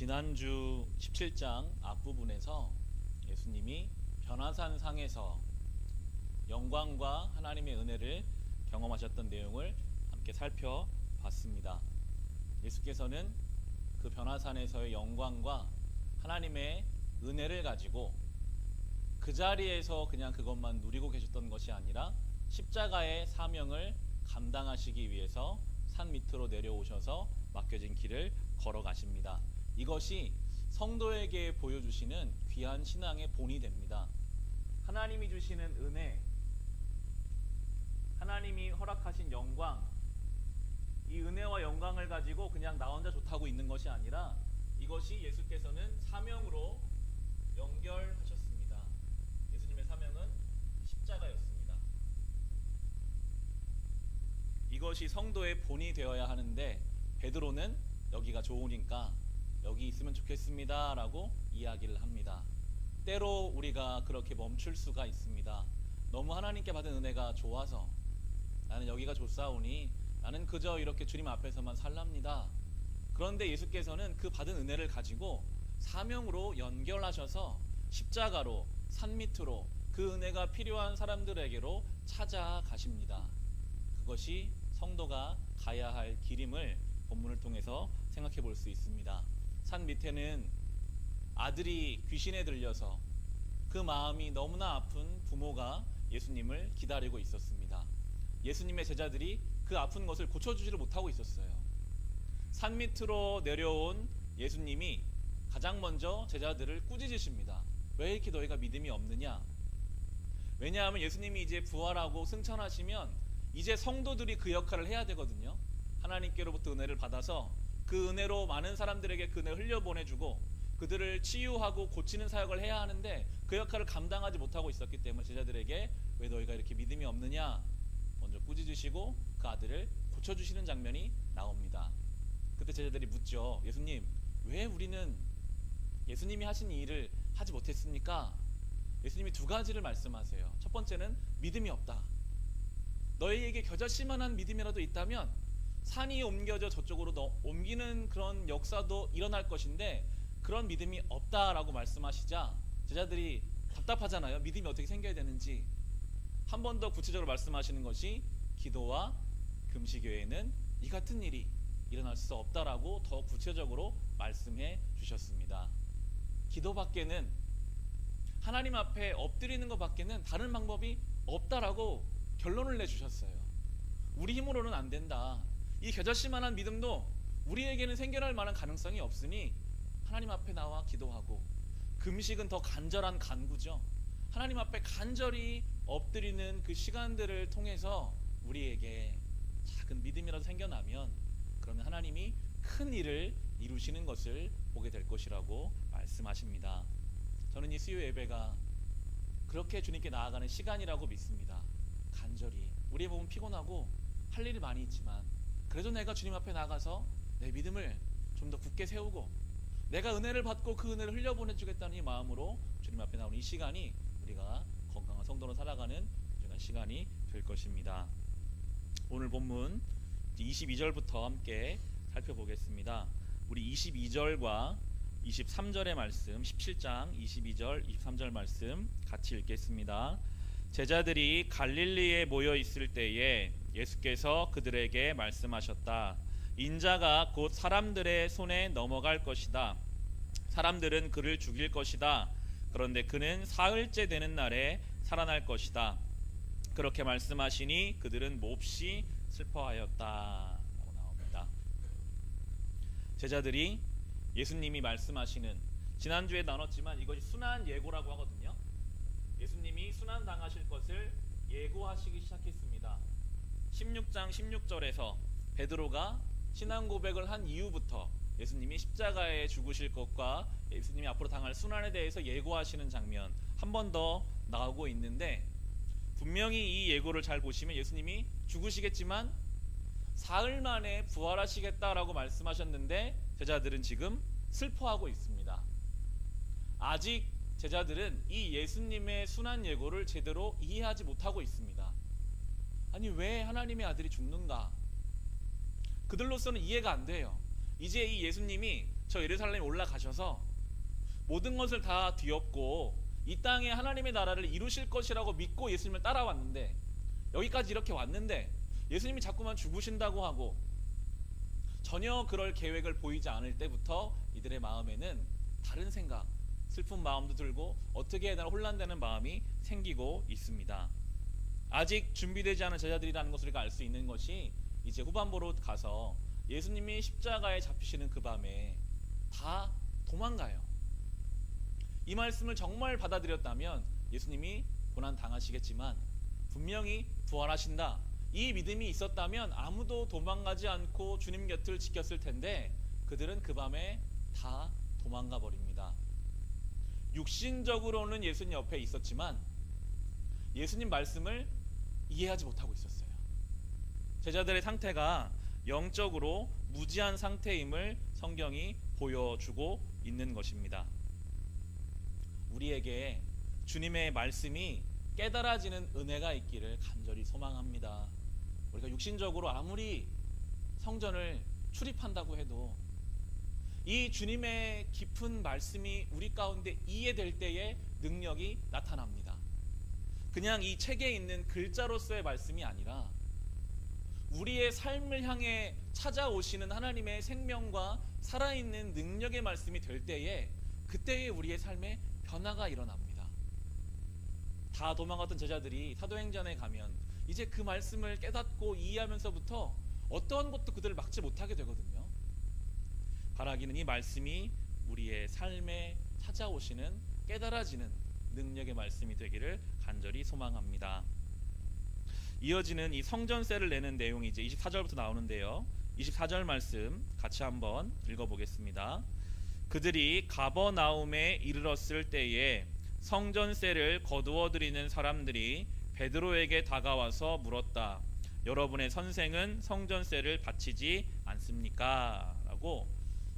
지난주 17장 앞부분에서 예수님이 변화산 상에서 영광과 하나님의 은혜를 경험하셨던 내용을 함께 살펴봤습니다. 예수께서는 그 변화산에서의 영광과 하나님의 은혜를 가지고 그 자리에서 그냥 그것만 누리고 계셨던 것이 아니라 십자가의 사명을 감당하시기 위해서 산 밑으로 내려오셔서 맡겨진 길을 걸어가십니다. 이것이 성도에게 보여주시는 귀한 신앙의 본이 됩니다. 하나님이 주시는 은혜, 하나님이 허락하신 영광, 이 은혜와 영광을 가지고 그냥 나 혼자 좋다고 있는 것이 아니라 이것이 예수께서는 사명으로 연결하셨습니다. 예수님의 사명은 십자가였습니다. 이것이 성도의 본이 되어야 하는데 베드로는 여기가 좋으니까 여기 있으면 좋겠습니다 라고 이야기를 합니다. 때로 우리가 그렇게 멈출 수가 있습니다. 너무 하나님께 받은 은혜가 좋아서 나는 여기가 좋사오니 나는 그저 이렇게 주님 앞에서만 살랍니다. 그런데 예수께서는 그 받은 은혜를 가지고 사명으로 연결하셔서 십자가로 산 밑으로 그 은혜가 필요한 사람들에게로 찾아가십니다. 그것이 성도가 가야 할 길임을 본문을 통해서 생각해 볼 수 있습니다. 산 밑에는 아들이 귀신에 들려서 그 마음이 너무나 아픈 부모가 예수님을 기다리고 있었습니다. 예수님의 제자들이 그 아픈 것을 고쳐주지를 못하고 있었어요. 산 밑으로 내려온 예수님이 가장 먼저 제자들을 꾸짖으십니다. 왜 이렇게 너희가 믿음이 없느냐? 왜냐하면 예수님이 이제 부활하고 승천하시면 이제 성도들이 그 역할을 해야 되거든요. 하나님께로부터 은혜를 받아서 그 은혜로 많은 사람들에게 그 은혜를 흘려보내주고 그들을 치유하고 고치는 사역을 해야 하는데 그 역할을 감당하지 못하고 있었기 때문에 제자들에게 왜 너희가 이렇게 믿음이 없느냐 먼저 꾸짖으시고 그 아들을 고쳐주시는 장면이 나옵니다. 그때 제자들이 묻죠. 예수님, 왜 우리는 예수님이 하신 이 일을 하지 못했습니까? 예수님이 두 가지를 말씀하세요. 첫 번째는 믿음이 없다. 너희에게 겨자씨만한 믿음이라도 있다면 산이 옮겨져 저쪽으로 옮기는 그런 역사도 일어날 것인데 그런 믿음이 없다라고 말씀하시자 제자들이 답답하잖아요. 믿음이 어떻게 생겨야 되는지. 한 번 더 구체적으로 말씀하시는 것이 기도와 금식 외에는 이 같은 일이 일어날 수 없다라고 더 구체적으로 말씀해 주셨습니다. 기도밖에는 하나님 앞에 엎드리는 것밖에는 다른 방법이 없다라고 결론을 내주셨어요. 우리 힘으로는 안 된다. 이 겨자씨만한 믿음도 우리에게는 생겨날 만한 가능성이 없으니 하나님 앞에 나와 기도하고 금식은 더 간절한 간구죠. 하나님 앞에 간절히 엎드리는 그 시간들을 통해서 우리에게 작은 믿음이라도 생겨나면 그러면 하나님이 큰 일을 이루시는 것을 보게 될 것이라고 말씀하십니다. 저는 이 수요 예배가 그렇게 주님께 나아가는 시간이라고 믿습니다. 간절히 우리의 몸은 피곤하고 할 일이 많이 있지만 그래도 내가 주님 앞에 나가서 내 믿음을 좀 더 굳게 세우고 내가 은혜를 받고 그 은혜를 흘려보내주겠다는 이 마음으로 주님 앞에 나오는 이 시간이 우리가 건강한 성도로 살아가는 중요한 시간이 될 것입니다. 오늘 본문 22절부터 함께 살펴보겠습니다. 우리 22절과 23절의 말씀, 17장 22절 23절 말씀 같이 읽겠습니다. 제자들이 갈릴리에 모여 있을 때에 예수께서 그들에게 말씀하셨다. 인자가 곧 사람들의 손에 넘어갈 것이다. 사람들은 그를 죽일 것이다. 그런데 그는 사흘째 되는 날에 살아날 것이다. 그렇게 말씀하시니 그들은 몹시 슬퍼하였다 라고 나옵니다. 제자들이 예수님이 말씀하시는, 지난주에 나눴지만 이것이 순환 예고라고 하거든요. 예수님이 순환 당하실 것을 예고하시기 시작했습니다. 16장 16절에서 베드로가 신앙 고백을 한 이후부터 예수님이 십자가에 죽으실 것과 예수님이 앞으로 당할 순환에 대해서 예고하시는 장면 한 번 더 나오고 있는데, 분명히 이 예고를 잘 보시면 예수님이 죽으시겠지만 사흘 만에 부활하시겠다라고 말씀하셨는데 제자들은 지금 슬퍼하고 있습니다. 아직 제자들은 이 예수님의 순환 예고를 제대로 이해하지 못하고 있습니다. 아니, 왜 하나님의 아들이 죽는가? 그들로서는 이해가 안 돼요. 이제 이 예수님이 저 예루살렘에 올라가셔서 모든 것을 다 뒤엎고 이 땅에 하나님의 나라를 이루실 것이라고 믿고 예수님을 따라왔는데, 여기까지 이렇게 왔는데 예수님이 자꾸만 죽으신다고 하고 전혀 그럴 계획을 보이지 않을 때부터 이들의 마음에는 다른 생각, 슬픈 마음도 들고 어떻게 해야 되나 혼란되는 마음이 생기고 있습니다. 아직 준비되지 않은 제자들이라는 것을 우리가 알 수 있는 것이, 이제 후반부로 가서 예수님이 십자가에 잡히시는 그 밤에 다 도망가요. 이 말씀을 정말 받아들였다면 예수님이 고난 당하시겠지만 분명히 부활하신다, 이 믿음이 있었다면 아무도 도망가지 않고 주님 곁을 지켰을 텐데 그들은 그 밤에 다 도망가 버립니다. 육신적으로는 예수님 옆에 있었지만 예수님 말씀을 이해하지 못하고 있었어요. 제자들의 상태가 영적으로 무지한 상태임을 성경이 보여주고 있는 것입니다. 우리에게 주님의 말씀이 깨달아지는 은혜가 있기를 간절히 소망합니다. 우리가 육신적으로 아무리 성전을 출입한다고 해도 이 주님의 깊은 말씀이 우리 가운데 이해될 때에 능력이 나타납니다. 그냥 이 책에 있는 글자로서의 말씀이 아니라 우리의 삶을 향해 찾아오시는 하나님의 생명과 살아있는 능력의 말씀이 될 때에, 그때에 우리의 삶에 변화가 일어납니다. 다 도망갔던 제자들이 사도행전에 가면 이제 그 말씀을 깨닫고 이해하면서부터 어떠한 것도 그들을 막지 못하게 되거든요. 바라기는 이 말씀이 우리의 삶에 찾아오시는 깨달아지는 능력의 말씀이 되기를 간절히 소망합니다. 이어지는 이 성전세를 내는 내용이 이제 24절부터 나오는데요. 24절 말씀 같이 한번 읽어보겠습니다. 그들이 가버나움에 이르렀을 때에 성전세를 거두어 드리는 사람들이 베드로에게 다가와서 물었다. 여러분의 선생은 성전세를 바치지 않습니까? 라고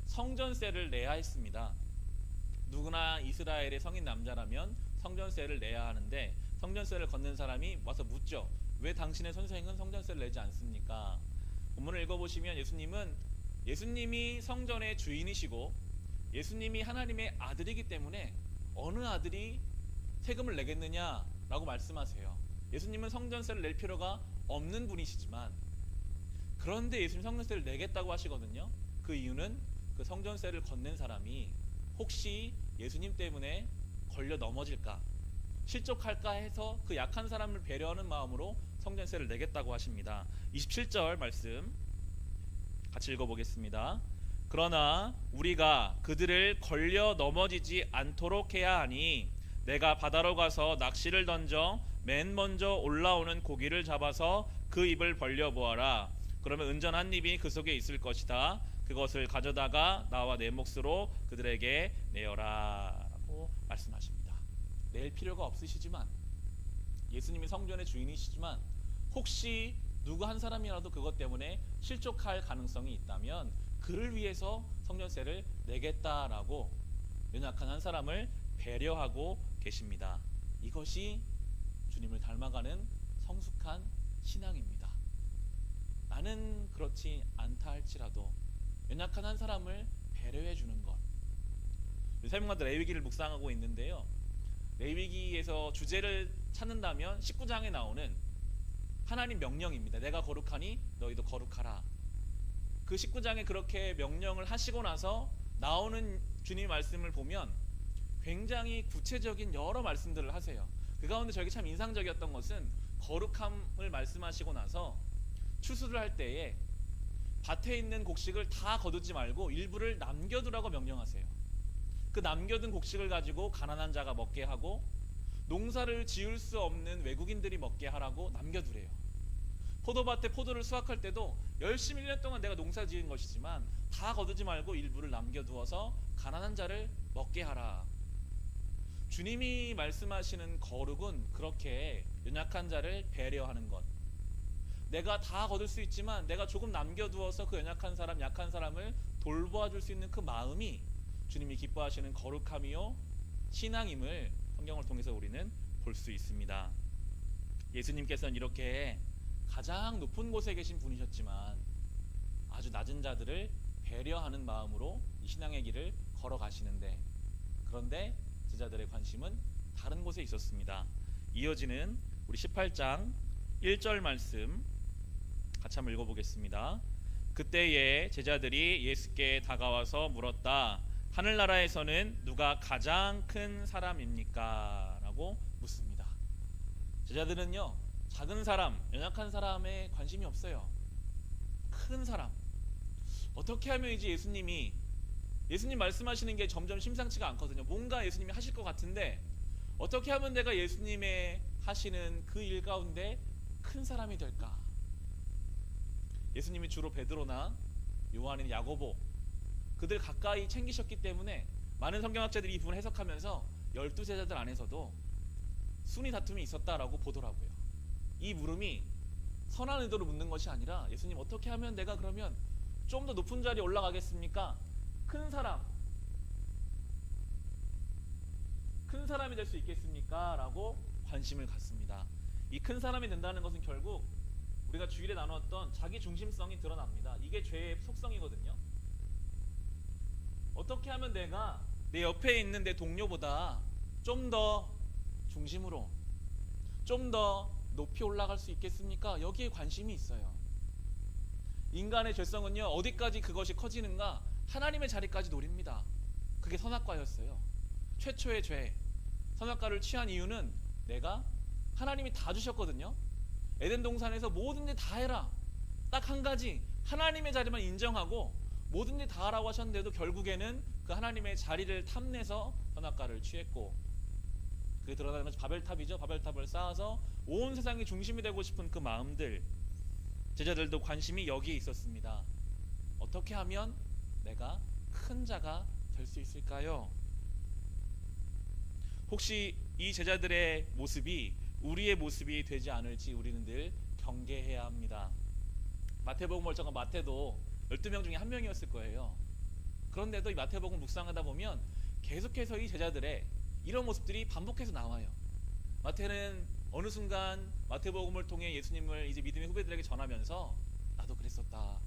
성전세를 내야 했습니다. 누구나 이스라엘의 성인 남자라면 성전세를 내야 하는데 성전세를 걷는 사람이 와서 묻죠. 왜 당신의 선생은 성전세를 내지 않습니까? 본문을 읽어보시면 예수님이 성전의 주인이시고 예수님이 하나님의 아들이기 때문에 어느 아들이 세금을 내겠느냐라고 말씀하세요. 예수님은 성전세를 낼 필요가 없는 분이시지만, 그런데 예수님 성전세를 내겠다고 하시거든요. 그 이유는 그 성전세를 걷는 사람이 혹시 예수님 때문에 걸려 넘어질까, 실족할까 해서 그 약한 사람을 배려하는 마음으로 성전세를 내겠다고 하십니다. 27절 말씀 같이 읽어보겠습니다. 그러나 우리가 그들을 걸려 넘어지지 않도록 해야 하니 내가 바다로 가서 낚시를 던져 맨 먼저 올라오는 고기를 잡아서 그 입을 벌려 보아라. 그러면 은전 한 입이 그 속에 있을 것이다. 그것을 가져다가 나와 내 몫으로 그들에게 내어라 라고 말씀하십니다. 낼 필요가 없으시지만, 예수님이 성전의 주인이시지만 혹시 누구 한 사람이라도 그것 때문에 실족할 가능성이 있다면 그를 위해서 성전세를 내겠다라고 연약한 한 사람을 배려하고 계십니다. 이것이 주님을 닮아가는 성숙한 신앙입니다. 나는 그렇지 않다 할지라도 연약한 한 사람을 배려해 주는 것. 설명가들 레위기를 묵상하고 있는데요. 레위기에서 주제를 찾는다면 19장에 나오는 하나님 명령입니다. 내가 거룩하니 너희도 거룩하라. 그 19장에 그렇게 명령을 하시고 나서 나오는 주님 말씀을 보면 굉장히 구체적인 여러 말씀들을 하세요. 그 가운데 저에게 참 인상적이었던 것은 거룩함을 말씀하시고 나서 추수를 할 때에 밭에 있는 곡식을 다 거두지 말고 일부를 남겨두라고 명령하세요. 그 남겨둔 곡식을 가지고 가난한 자가 먹게 하고 농사를 지을 수 없는 외국인들이 먹게 하라고 남겨두래요. 포도밭에 포도를 수확할 때도 열심히 1년 동안 내가 농사 지은 것이지만 다 거두지 말고 일부를 남겨두어서 가난한 자를 먹게 하라. 주님이 말씀하시는 거룩은 그렇게 연약한 자를 배려하는 것. 내가 다 거둘 수 있지만 내가 조금 남겨두어서 그 연약한 사람, 약한 사람을 돌보아줄 수 있는 그 마음이 주님이 기뻐하시는 거룩함이요 신앙임을 성경을 통해서 우리는 볼 수 있습니다. 예수님께서는 이렇게 가장 높은 곳에 계신 분이셨지만 아주 낮은 자들을 배려하는 마음으로 이 신앙의 길을 걸어가시는데, 그런데 제자들의 관심은 다른 곳에 있었습니다. 이어지는 우리 18장 1절 말씀 같이 한번 읽어보겠습니다. 그때에 제자들이 예수께 다가와서 물었다. 하늘나라에서는 누가 가장 큰 사람입니까? 라고 묻습니다. 제자들은요, 작은 사람, 연약한 사람에 관심이 없어요. 큰 사람. 어떻게 하면 이제 예수님 말씀하시는 게 점점 심상치가 않거든요. 뭔가 예수님이 하실 것 같은데 어떻게 하면 내가 예수님의 하시는 그 일 가운데 큰 사람이 될까? 예수님이 주로 베드로나 요한이나 야고보 그들 가까이 챙기셨기 때문에 많은 성경학자들이 이 부분을 해석하면서 12제자들 안에서도 순위 다툼이 있었다라고 보더라고요. 이 물음이 선한 의도로 묻는 것이 아니라, 예수님 어떻게 하면 내가 그러면 좀 더 높은 자리에 올라가겠습니까? 큰 사람이 될 수 있겠습니까? 라고 관심을 갖습니다. 이 큰 사람이 된다는 것은 결국 우리가 주일에 나눴던 자기 중심성이 드러납니다. 이게 죄의 속성이거든요. 어떻게 하면 내가 내 옆에 있는 내 동료보다 좀 더 중심으로, 좀 더 높이 올라갈 수 있겠습니까? 여기에 관심이 있어요. 인간의 죄성은요, 어디까지 그것이 커지는가? 하나님의 자리까지 노립니다. 그게 선악과였어요. 최초의 죄, 선악과를 취한 이유는 내가, 하나님이 다 주셨거든요. 에덴 동산에서 뭐든지 다 해라, 딱 한 가지 하나님의 자리만 인정하고 뭐든지 다 하라고 하셨는데도 결국에는 그 하나님의 자리를 탐내서 선악과를 취했고, 그게 드러나는 것이 바벨탑이죠. 바벨탑을 쌓아서 온 세상이 중심이 되고 싶은 그 마음들, 제자들도 관심이 여기에 있었습니다. 어떻게 하면 내가 큰 자가 될 수 있을까요? 혹시 이 제자들의 모습이 우리의 모습이 되지 않을지 우리는 늘 경계해야 합니다. 마태복음을 적은 마태도 12명 중에 한 명이었을 거예요. 그런데도 이 마태복음 묵상하다 보면 계속해서 이 제자들의 이런 모습들이 반복해서 나와요. 마태는 어느 순간 마태복음을 통해 예수님을 이제 믿음의 후배들에게 전하면서 나도 그랬었다.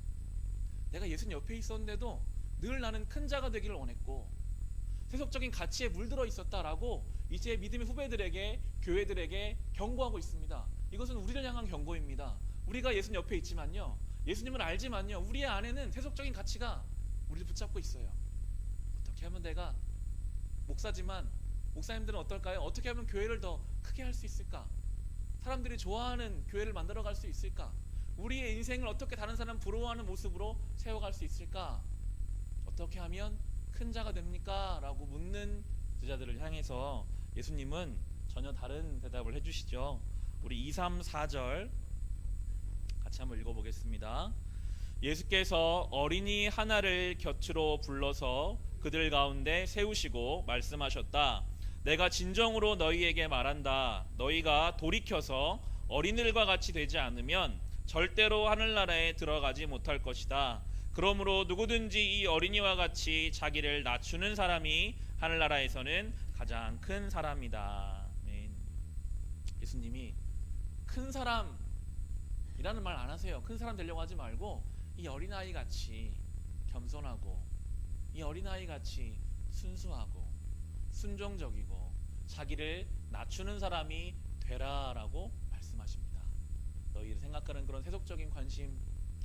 내가 예수님 옆에 있었는데도 늘 나는 큰 자가 되기를 원했고 세속적인 가치에 물들어 있었다라고 이제 믿음의 후배들에게, 교회들에게 경고하고 있습니다. 이것은 우리를 향한 경고입니다. 우리가 예수님 옆에 있지만요, 예수님을 알지만요, 우리의 안에는 세속적인 가치가 우리를 붙잡고 있어요. 어떻게 하면 내가 목사지만 목사님들은 어떨까요? 어떻게 하면 교회를 더 크게 할 수 있을까? 사람들이 좋아하는 교회를 만들어 갈 수 있을까? 우리의 인생을 어떻게 다른 사람 부러워하는 모습으로 세워갈 수 있을까? 어떻게 하면 큰 자가 됩니까? 라고 묻는 제자들을 향해서 예수님은 전혀 다른 대답을 해주시죠. 우리 2, 3, 4절 같이 한번 읽어보겠습니다. 예수께서 어린이 하나를 곁으로 불러서 그들 가운데 세우시고 말씀하셨다. 내가 진정으로 너희에게 말한다. 너희가 돌이켜서 어린이들과 같이 되지 않으면 절대로 하늘나라에 들어가지 못할 것이다. 그러므로 누구든지 이 어린이와 같이 자기를 낮추는 사람이 하늘나라에서는 가장 큰 사람이다. 아멘. 예수님이 큰 사람이라는 말 안 하세요. 큰 사람 되려고 하지 말고 이 어린아이 같이 겸손하고, 이 어린아이 같이 순수하고 순종적이고 자기를 낮추는 사람이 되라라고 말씀하십니다. 너희를 생각하는 그런 세속적인 관심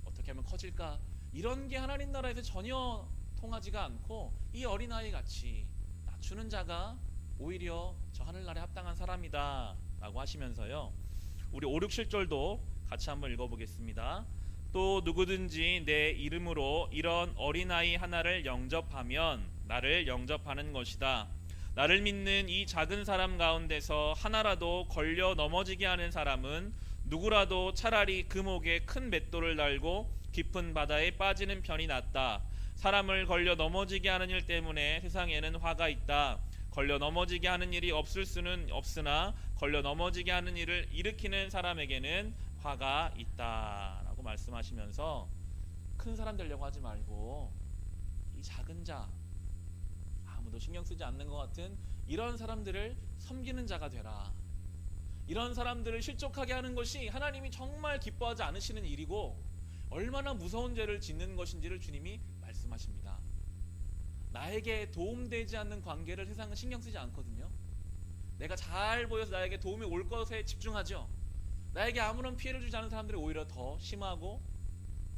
어떻게 하면 커질까? 이런 게 하나님 나라에서 전혀 통하지가 않고 이 어린아이 같이 낮추는 자가 오히려 저 하늘나라에 합당한 사람이다 라고 하시면서요, 우리 5, 6, 7절도 같이 한번 읽어보겠습니다. 또 누구든지 내 이름으로 이런 어린아이 하나를 영접하면 나를 영접하는 것이다. 나를 믿는 이 작은 사람 가운데서 하나라도 걸려 넘어지게 하는 사람은 누구라도 차라리 그 목에 큰 맷돌을 달고 깊은 바다에 빠지는 편이 낫다. 사람을 걸려 넘어지게 하는 일 때문에 세상에는 화가 있다. 걸려 넘어지게 하는 일이 없을 수는 없으나 걸려 넘어지게 하는 일을 일으키는 사람에게는 화가 있다 라고 말씀하시면서 큰 사람 되려고 하지 말고 이 작은 자, 아무도 신경 쓰지 않는 것 같은 이런 사람들을 섬기는 자가 되라. 이런 사람들을 실족하게 하는 것이 하나님이 정말 기뻐하지 않으시는 일이고 얼마나 무서운 죄를 짓는 것인지를 주님이 말씀하십니다. 말씀하십니다. 나에게 도움되지 않는 관계를 세상은 신경 쓰지 않거든요. 내가 잘 보여서 나에게 도움이 올 것에 집중하죠. 나에게 아무런 피해를 주지 않는 사람들이 오히려 더 심하고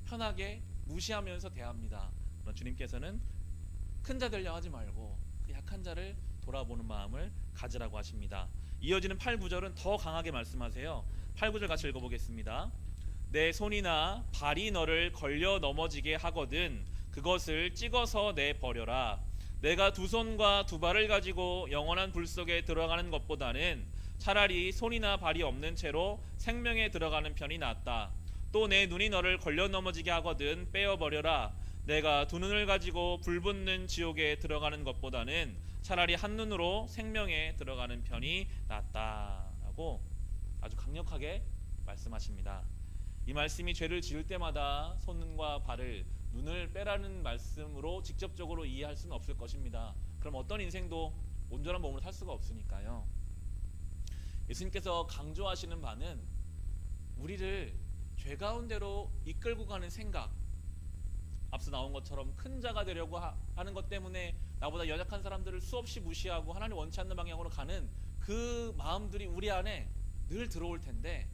편하게 무시하면서 대합니다. 그러나 주님께서는 큰 자 되려 하지 말고 그 약한 자를 돌아보는 마음을 가지라고 하십니다. 이어지는 8, 9절은 더 강하게 말씀하세요. 8, 9절 같이 읽어보겠습니다. 내 손이나 발이 너를 걸려 넘어지게 하거든 그것을 찍어서 내버려라. 내가 두 손과 두 발을 가지고 영원한 불 속에 들어가는 것보다는 차라리 손이나 발이 없는 채로 생명에 들어가는 편이 낫다. 또 내 눈이 너를 걸려 넘어지게 하거든 빼어버려라. 내가 두 눈을 가지고 불붙는 지옥에 들어가는 것보다는 차라리 한 눈으로 생명에 들어가는 편이 낫다라고 아주 강력하게 말씀하십니다. 이 말씀이 죄를 지을 때마다 손과 발을 눈을 빼라는 말씀으로 직접적으로 이해할 수는 없을 것입니다. 그럼 어떤 인생도 온전한 몸으로 살 수가 없으니까요. 예수님께서 강조하시는 바는 우리를 죄 가운데로 이끌고 가는 생각, 앞서 나온 것처럼 큰 자가 되려고 하는 것 때문에 나보다 연약한 사람들을 수없이 무시하고 하나님 원치 않는 방향으로 가는 그 마음들이 우리 안에 늘 들어올 텐데,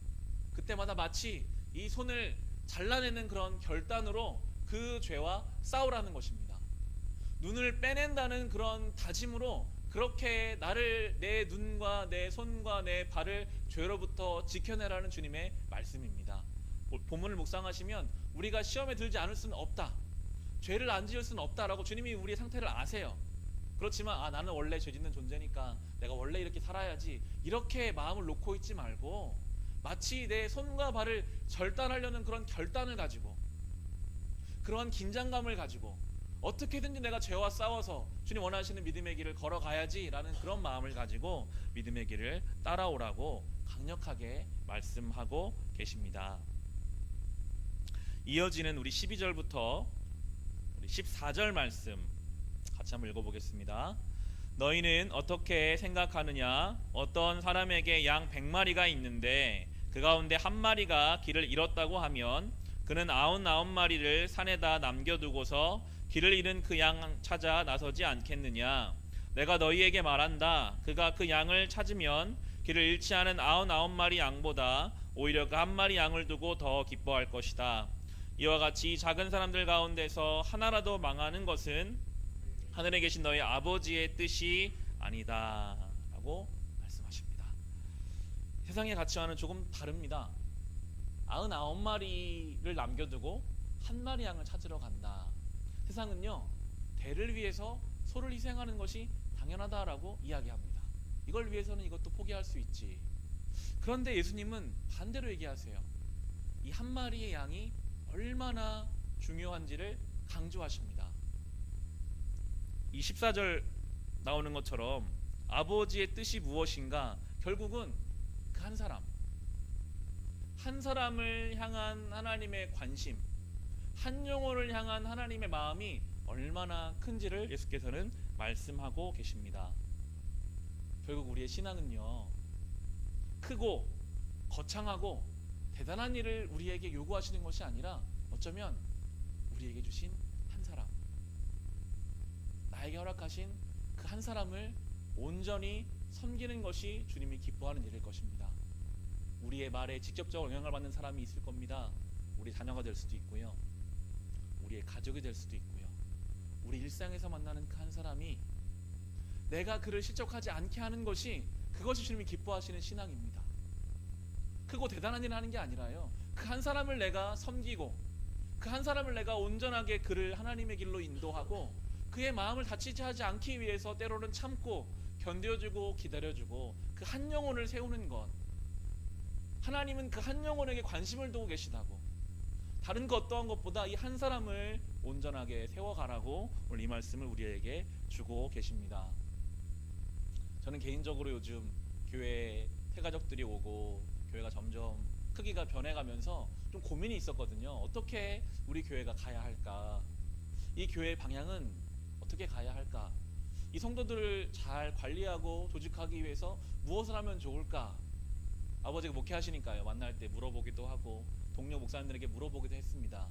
그때마다 마치 이 손을 잘라내는 그런 결단으로 그 죄와 싸우라는 것입니다. 눈을 빼낸다는 그런 다짐으로 그렇게 나를, 내 눈과 내 손과 내 발을 죄로부터 지켜내라는 주님의 말씀입니다. 본문을 묵상하시면 우리가 시험에 들지 않을 수는 없다, 죄를 안 지을 수는 없다라고 주님이 우리의 상태를 아세요. 그렇지만 나는 원래 죄 짓는 존재니까 내가 원래 이렇게 살아야지, 이렇게 마음을 놓고 있지 말고 마치 내 손과 발을 절단하려는 그런 결단을 가지고, 그러한 긴장감을 가지고 어떻게든지 내가 죄와 싸워서 주님 원하시는 믿음의 길을 걸어가야지 라는 그런 마음을 가지고 믿음의 길을 따라오라고 강력하게 말씀하고 계십니다. 이어지는 우리 12절부터 우리 14절 말씀 같이 한번 읽어보겠습니다. 너희는 어떻게 생각하느냐? 어떤 사람에게 양 100마리가 있는데 그 가운데 한 마리가 길을 잃었다고 하면 그는 99마리를 산에다 남겨두고서 길을 잃은 그 양 찾아 나서지 않겠느냐? 내가 너희에게 말한다. 그가 그 양을 찾으면 길을 잃지 않은 99마리 양보다 오히려 그 한 마리 양을 두고 더 기뻐할 것이다. 이와 같이 작은 사람들 가운데서 하나라도 망하는 것은 하늘에 계신 너희 아버지의 뜻이 아니다 라고 말씀하십니다. 세상의 가치와는 조금 다릅니다. 99마리를 남겨두고 한 마리 양을 찾으러 간다. 세상은요, 대를 위해서 소를 희생하는 것이 당연하다라고 이야기합니다. 이걸 위해서는 이것도 포기할 수 있지. 그런데 예수님은 반대로 얘기하세요. 이 한 마리의 양이 얼마나 중요한지를 강조하십니다. 이 14절 나오는 것처럼 아버지의 뜻이 무엇인가, 결국은 그 한 사람을 향한 하나님의 관심, 한 영혼을 향한 하나님의 마음이 얼마나 큰지를 예수께서는 말씀하고 계십니다. 결국 우리의 신앙은요, 크고 거창하고 대단한 일을 우리에게 요구하시는 것이 아니라 어쩌면 우리에게 주신 한 사람, 나에게 허락하신 그 한 사람을 온전히 섬기는 것이 주님이 기뻐하는 일일 것입니다. 우리의 말에 직접적으로 영향을 받는 사람이 있을 겁니다. 우리 자녀가 될 수도 있고요, 우리의 가족이 될 수도 있고요, 우리 일상에서 만나는 그 한 사람이 내가 그를 실족하지 않게 하는 것이, 그것이 주님이 기뻐하시는 신앙입니다. 크고 대단한 일을 하는 게 아니라요, 그 한 사람을 내가 섬기고 그 한 사람을 내가 온전하게 그를 하나님의 길로 인도하고 그의 마음을 다치지 하지 않기 위해서 때로는 참고 견뎌주고 기다려주고 그 한 영혼을 세우는 것, 하나님은 그 한 영혼에게 관심을 두고 계시다고, 다른 것 어떠한 것보다 이 한 사람을 온전하게 세워가라고 오늘 이 말씀을 우리에게 주고 계십니다. 저는 개인적으로 요즘 교회에 새가족들이 오고 교회가 점점 크기가 변해가면서 좀 고민이 있었거든요. 어떻게 우리 교회가 가야 할까? 이 교회의 방향은 어떻게 가야 할까? 이 성도들을 잘 관리하고 조직하기 위해서 무엇을 하면 좋을까? 아버지가 목회하시니까요, 만날 때 물어보기도 하고 동료 목사님들에게 물어보기도 했습니다.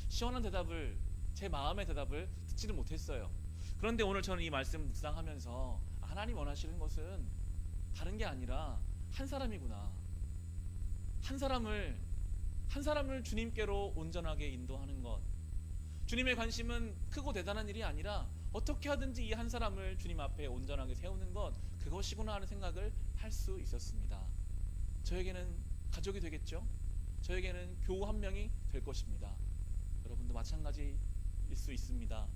시원한 대답을 제 마음의 대답을 듣지를 못했어요. 그런데 오늘 저는 이 말씀 묵상하면서 하나님 원하시는 것은 다른 게 아니라 한 사람이구나. 한 사람을 주님께로 온전하게 인도하는 것. 주님의 관심은 크고 대단한 일이 아니라 어떻게 하든지 이 한 사람을 주님 앞에 온전하게 세우는 것, 그것이구나 하는 생각을 할 수 있었습니다. 저에게는 가족이 되겠죠. 저에게는 교우 한 명이 될 것입니다. 여러분도 마찬가지일 수 있습니다.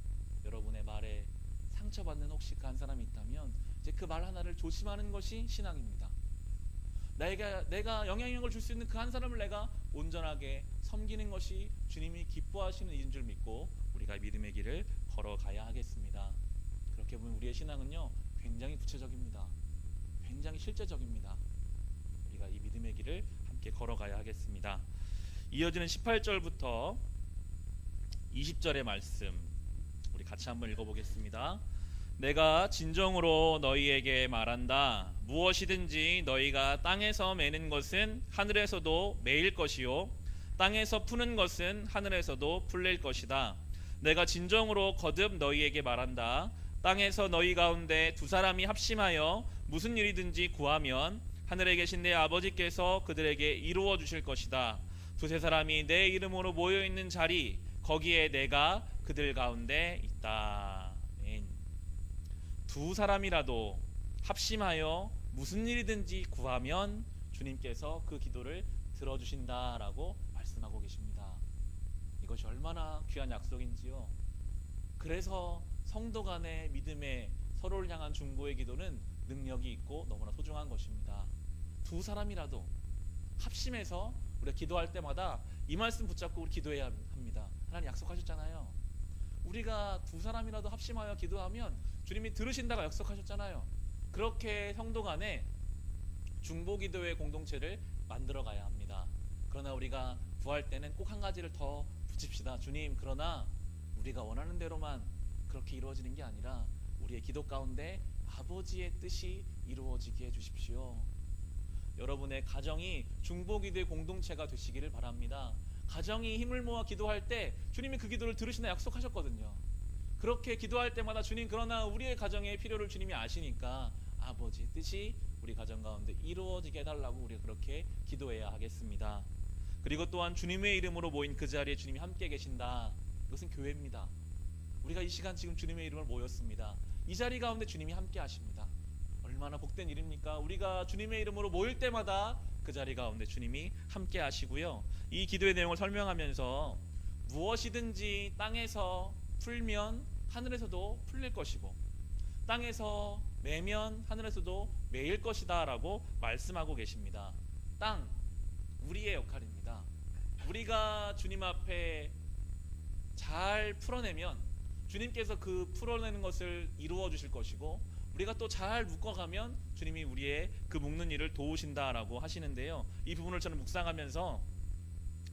여러분의 말에 상처받는 혹시 그 한 사람이 있다면 이제 그 말 하나를 조심하는 것이 신앙입니다. 내가 영향력을 줄 수 있는 그 한 사람을 내가 온전하게 섬기는 것이 주님이 기뻐하시는 일인 줄 믿고 우리가 믿음의 길을 걸어가야 하겠습니다. 그렇게 보면 우리의 신앙은요, 굉장히 구체적입니다. 굉장히 실제적입니다. 우리가 이 믿음의 길을 함께 걸어가야 하겠습니다. 이어지는 18절부터 20절의 말씀 우리 같이 한번 읽어보겠습니다. 내가 진정으로 너희에게 말한다. 무엇이든지 너희가 땅에서 매는 것은 하늘에서도 매일 것이요 땅에서 푸는 것은 하늘에서도 풀릴 것이다. 내가 진정으로 거듭 너희에게 말한다. 땅에서 너희 가운데 두 사람이 합심하여 무슨 일이든지 구하면 하늘에 계신 내 아버지께서 그들에게 이루어 주실 것이다. 두세 사람이 내 이름으로 모여 있는 자리, 거기에 내가 그들 가운데 있다. 두 사람이라도 합심하여 무슨 일이든지 구하면 주님께서 그 기도를 들어주신다라고 말씀하고 계십니다. 이것이 얼마나 귀한 약속인지요. 그래서 성도 간의 믿음의 서로를 향한 중보의 기도는 능력이 있고 너무나 소중한 것입니다. 두 사람이라도 합심해서 우리가 기도할 때마다 이 말씀 붙잡고 우리 기도해야 합니다. 하나님 약속하셨잖아요. 우리가 두 사람이라도 합심하여 기도하면 주님이 들으신다고 약속하셨잖아요. 그렇게 성도 간에 중보기도의 공동체를 만들어 가야 합니다. 그러나 우리가 구할 때는 꼭 한 가지를 더 붙입시다. 주님, 그러나 우리가 원하는 대로만 그렇게 이루어지는 게 아니라 우리의 기도 가운데 아버지의 뜻이 이루어지게 해주십시오. 여러분의 가정이 중보기도의 공동체가 되시기를 바랍니다. 가정이 힘을 모아 기도할 때 주님이 그 기도를 들으신다 약속하셨거든요. 그렇게 기도할 때마다 주님, 그러나 우리의 가정의 필요를 주님이 아시니까 아버지의 뜻이 우리 가정 가운데 이루어지게 해달라고 우리가 그렇게 기도해야 하겠습니다. 그리고 또한 주님의 이름으로 모인 그 자리에 주님이 함께 계신다. 이것은 교회입니다. 우리가 이 시간 지금 주님의 이름으로 모였습니다. 이 자리 가운데 주님이 함께 하십니다. 얼마나 복된 일입니까? 우리가 주님의 이름으로 모일 때마다 그 자리 가운데 주님이 함께 하시고요. 이 기도의 내용을 설명하면서 무엇이든지 땅에서 풀면 하늘에서도 풀릴 것이고 땅에서 매면 하늘에서도 매일 것이다 라고 말씀하고 계십니다. 땅, 우리의 역할입니다. 우리가 주님 앞에 잘 풀어내면 주님께서 그 풀어내는 것을 이루어 주실 것이고 우리가 또 잘 묶어가면 주님이 우리의 그 묶는 일을 도우신다라고 하시는데요. 이 부분을 저는 묵상하면서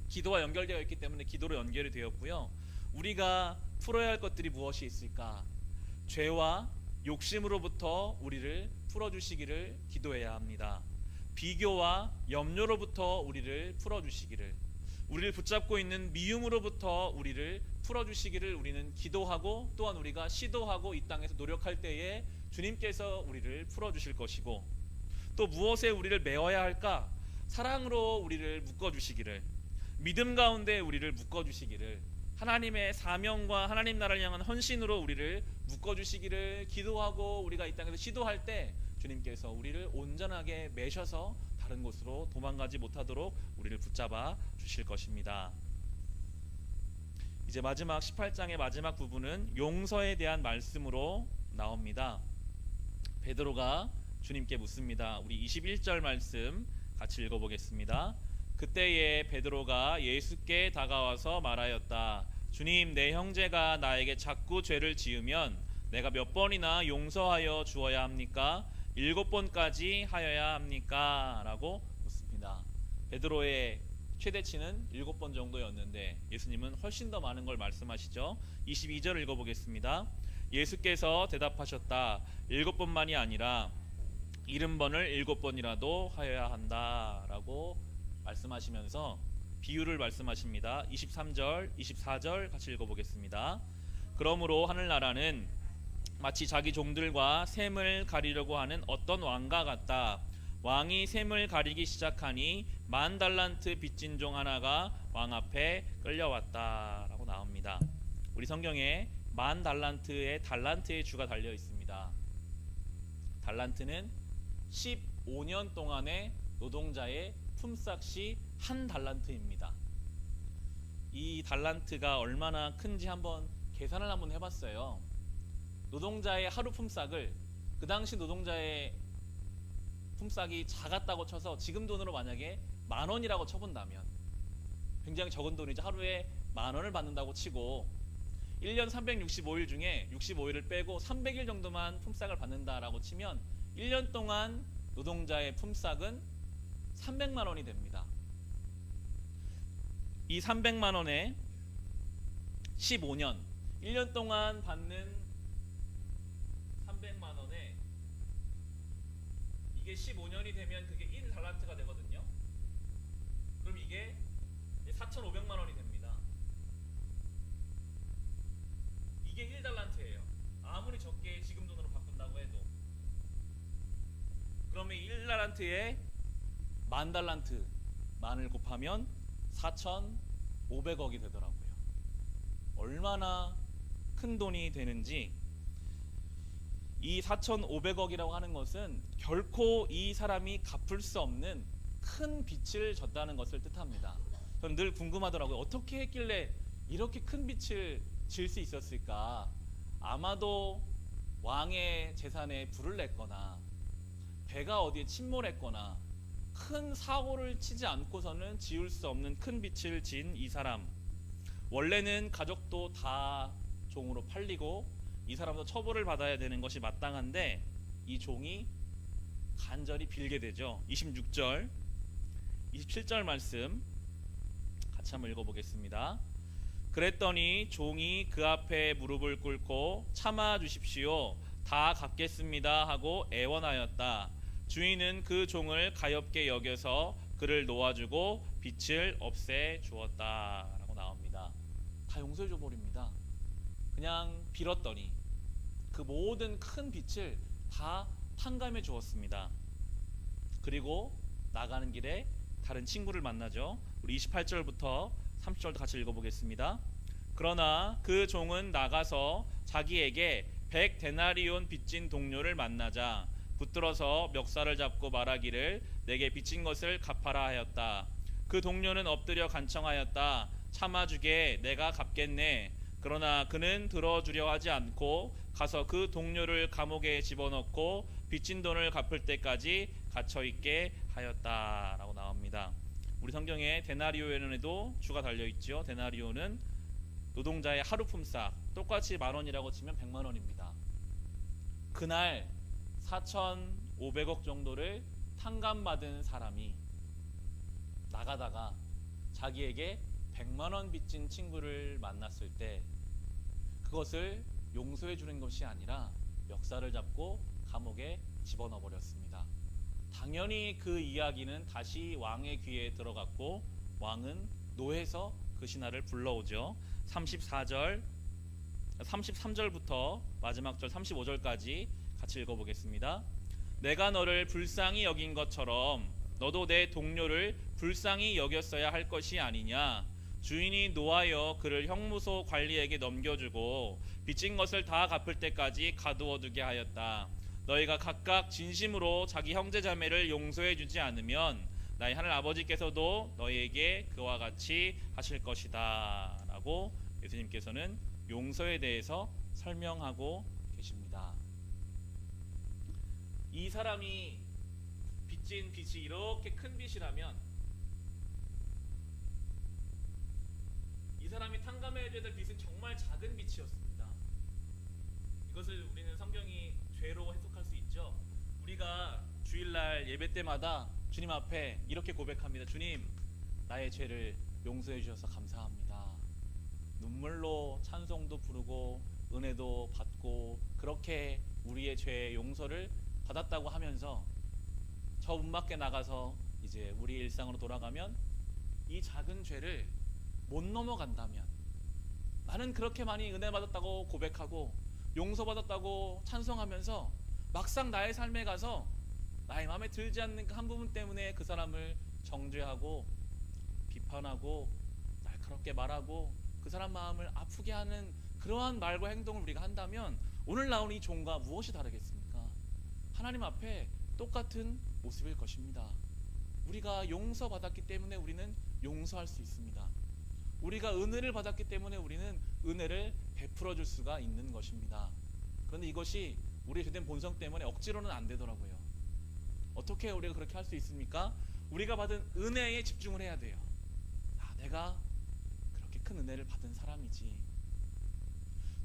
기도와 연결되어 있기 때문에 기도로 연결이 되었고요. 우리가 풀어야 할 것들이 무엇이 있을까? 죄와 욕심으로부터 우리를 풀어주시기를 기도해야 합니다. 비교와 염려로부터 우리를 풀어주시기를, 우리를 붙잡고 있는 미움으로부터 우리를 풀어주시기를 우리는 기도하고 또한 우리가 시도하고 이 땅에서 노력할 때에 주님께서 우리를 풀어주실 것이고, 또 무엇에 우리를 메어야 할까? 사랑으로 우리를 묶어주시기를, 믿음 가운데 우리를 묶어주시기를, 하나님의 사명과 하나님 나라를 향한 헌신으로 우리를 묶어주시기를 기도하고 우리가 이 땅에서 시도할 때 주님께서 우리를 온전하게 매셔서 다른 곳으로 도망가지 못하도록 우리를 붙잡아 주실 것입니다. 이제 마지막 18장의 마지막 부분은 용서에 대한 말씀으로 나옵니다. 베드로가 주님께 묻습니다. 우리 21절 말씀 같이 읽어보겠습니다. 그때에 베드로가 예수께 다가와서 말하였다. 주님, 내 형제가 나에게 자꾸 죄를 지으면 내가 몇 번이나 용서하여 주어야 합니까? 7번까지 하여야 합니까? 라고 묻습니다. 베드로의 최대치는 7번 정도였는데 예수님은 훨씬 더 많은 걸 말씀하시죠. 22절을 읽어보겠습니다. 예수께서 대답하셨다. 7번만이 아니라 70번을 7번이라도 하여야 한다 라고 말씀하시면서 비유를 말씀하십니다. 23절, 24절 같이 읽어보겠습니다. 그러므로 하늘나라는 마치 자기 종들과 샘을 가리려고 하는 어떤 왕과 같다. 왕이 샘을 가리기 시작하니 10,000달란트 빚진 종 하나가 왕 앞에 끌려왔다 라고 나옵니다. 우리 성경에 10,000달란트의 달란트의 주가 달려 있습니다. 달란트는 15년 동안의 노동자의 품삯이 1달란트입니다. 이 달란트가 얼마나 큰지 한번 계산을 한번 해봤어요. 노동자의 하루 품삯을, 그 당시 노동자의 품삯이 작았다고 쳐서 지금 돈으로 만약에 10,000원이라고 쳐본다면 굉장히 적은 돈이죠. 하루에 10,000원을 받는다고 치고 1년 365일 중에 65일을 빼고 300일 정도만 품삯을 받는다라고 치면 1년 동안 노동자의 품삯은 300만 원이 됩니다. 이 300만 원에 15년, 1년 동안 받는 300만 원에 이게 15년이 되면 그게 1달란트가 되거든요. 그럼 이게 4,500만 원이 됩니다. 이게 1달란트예요. 아무리 적게 지금 돈으로 바꾼다고 해도. 그러면 1달란트에 10,000달란트 만을 곱하면 4,500억이 되더라고요. 얼마나 큰 돈이 되는지. 이 4,500억이라고 하는 것은 결코 이 사람이 갚을 수 없는 큰 빚을 졌다는 것을 뜻합니다. 저는 늘 궁금하더라고요. 어떻게 했길래 이렇게 큰 빚을 질 수 있었을까? 아마도 왕의 재산에 불을 냈거나 배가 어디에 침몰했거나 큰 사고를 치지 않고서는 지울 수 없는 큰 빚을 진 이 사람. 원래는 가족도 다 종으로 팔리고 이 사람도 처벌을 받아야 되는 것이 마땅한데 이 종이 간절히 빌게 되죠. 26절, 27절 말씀 같이 한번 읽어보겠습니다. 그랬더니 종이 그 앞에 무릎을 꿇고 참아 주십시오. 다 갚겠습니다 하고 애원하였다. 주인은 그 종을 가엾게 여겨서 그를 놓아주고 빚을 없애 주었다 라고 나옵니다. 다 용서해 줘 버립니다. 그냥 빌었더니 그 모든 큰 빚을 다 탕감해 주었습니다. 그리고 나가는 길에 다른 친구를 만나죠. 우리 28절부터 30절도 같이 읽어보겠습니다. 그러나 그 종은 나가서 자기에게 100데나리온 빚진 동료를 만나자 붙들어서 멱살을 잡고 말하기를 내게 빚진 것을 갚아라 하였다. 그 동료는 엎드려 간청하였다. 참아주게 내가 갚겠네. 그러나 그는 들어주려 하지 않고 가서 그 동료를 감옥에 집어넣고 빚진 돈을 갚을 때까지 갇혀있게 하였다 라고 나옵니다. 우리 성경에 데나리오에도 주가 달려있죠. 데나리오는 노동자의 하루 품삯, 똑같이 10,000원이라고 치면 100만 원입니다. 그날 4,500억 정도를 탕감받은 사람이 나가다가 자기에게 100만 원 빚진 친구를 만났을 때 그것을 용서해 주는 것이 아니라 멱살을 잡고 감옥에 집어넣어 버렸습니다. 당연히 그 이야기는 다시 왕의 귀에 들어갔고 왕은 노해서 그 신하를 불러오죠. 33절부터 마지막 절 35절까지 같이 읽어보겠습니다. 내가 너를 불쌍히 여긴 것처럼 너도 내 동료를 불쌍히 여겼어야 할 것이 아니냐. 주인이 노하여 그를 형무소 관리에게 넘겨주고 빚진 것을 다 갚을 때까지 가두어두게 하였다. 너희가 각각 진심으로 자기 형제자매를 용서해 주지 않으면 나의 하늘 아버지께서도 너희에게 그와 같이 하실 것이다 라고 예수님께서는 용서에 대해서 설명하고 계십니다. 이 사람이 빚진 빚이 이렇게 큰 빚이라면 이 사람이 탕감해줘야 될 빚은 정말 작은 빚이었습니다. 이것을 우리는 성경이 죄로 해석할 수 있죠. 우리가 주일날 예배 때마다 주님 앞에 이렇게 고백합니다. 주님, 나의 죄를 용서해 주셔서 감사합니다. 눈물로 찬송도 부르고 은혜도 받고 그렇게 우리의 죄의 용서를 받았다고 하면서 저 문 밖에 나가서 이제 우리 일상으로 돌아가면 이 작은 죄를 못 넘어간다면, 나는 그렇게 많이 은혜 받았다고 고백하고 용서받았다고 찬송하면서 막상 나의 삶에 가서 나의 마음에 들지 않는 그 한 부분 때문에 그 사람을 정죄하고 비판하고 날카롭게 말하고 그 사람 마음을 아프게 하는 그러한 말과 행동을 우리가 한다면 오늘 나온 이 종과 무엇이 다르겠습니까? 하나님 앞에 똑같은 모습일 것입니다. 우리가 용서받았기 때문에 우리는 용서할 수 있습니다. 우리가 은혜를 받았기 때문에 우리는 은혜를 베풀어 줄 수가 있는 것입니다. 그런데 이것이 우리의 죄된 본성 때문에 억지로는 안 되더라고요. 어떻게 우리가 그렇게 할 수 있습니까? 우리가 받은 은혜에 집중을 해야 돼요. 내가 그렇게 큰 은혜를 받은 사람이지.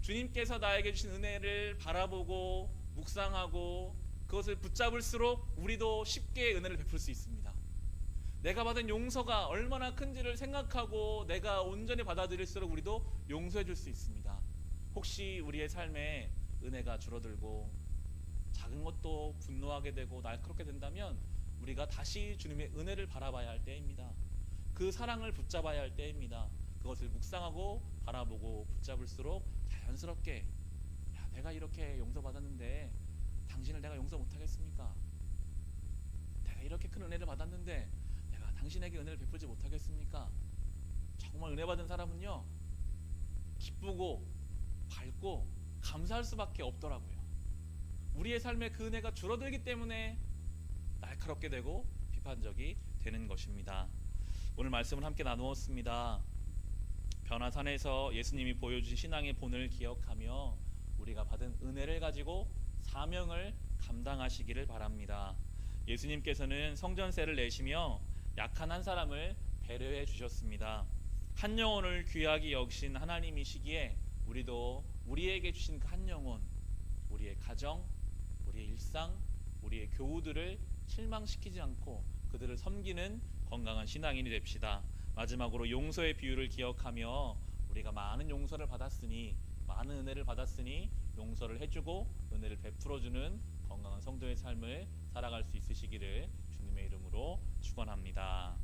주님께서 나에게 주신 은혜를 바라보고 묵상하고 그것을 붙잡을수록 우리도 쉽게 은혜를 베풀 수 있습니다. 내가 받은 용서가 얼마나 큰지를 생각하고 내가 온전히 받아들일수록 우리도 용서해 줄 수 있습니다. 혹시 우리의 삶에 은혜가 줄어들고 작은 것도 분노하게 되고 날카롭게 된다면 우리가 다시 주님의 은혜를 바라봐야 할 때입니다. 그 사랑을 붙잡아야 할 때입니다. 그것을 묵상하고 바라보고 붙잡을수록 자연스럽게 내가 이렇게 용서받았는데 당신을 내가 용서 못하겠습니까? 내가 이렇게 큰 은혜를 받았는데 내가 당신에게 은혜를 베풀지 못하겠습니까? 정말 은혜 받은 사람은요, 기쁘고 밝고 감사할 수밖에 없더라고요. 우리의 삶에 그 은혜가 줄어들기 때문에 날카롭게 되고 비판적이 되는 것입니다. 오늘 말씀을 함께 나누었습니다. 변화산에서 예수님이 보여주신 신앙의 본을 기억하며 우리가 받은 은혜를 가지고 사명을 감당하시기를 바랍니다. 예수님께서는 성전세를 내시며 약한 한 사람을 배려해 주셨습니다. 한 영혼을 귀하게 여기신 하나님이시기에 우리도 우리에게 주신 그 한 영혼, 우리의 가정, 우리의 일상, 우리의 교우들을 실망시키지 않고 그들을 섬기는 건강한 신앙인이 됩시다. 마지막으로 용서의 비유를 기억하며 우리가 많은 용서를 받았으니, 많은 은혜를 받았으니 용서를 해주고 은혜를 베풀어주는 건강한 성도의 삶을 살아갈 수 있으시기를 주님의 이름으로 축원합니다.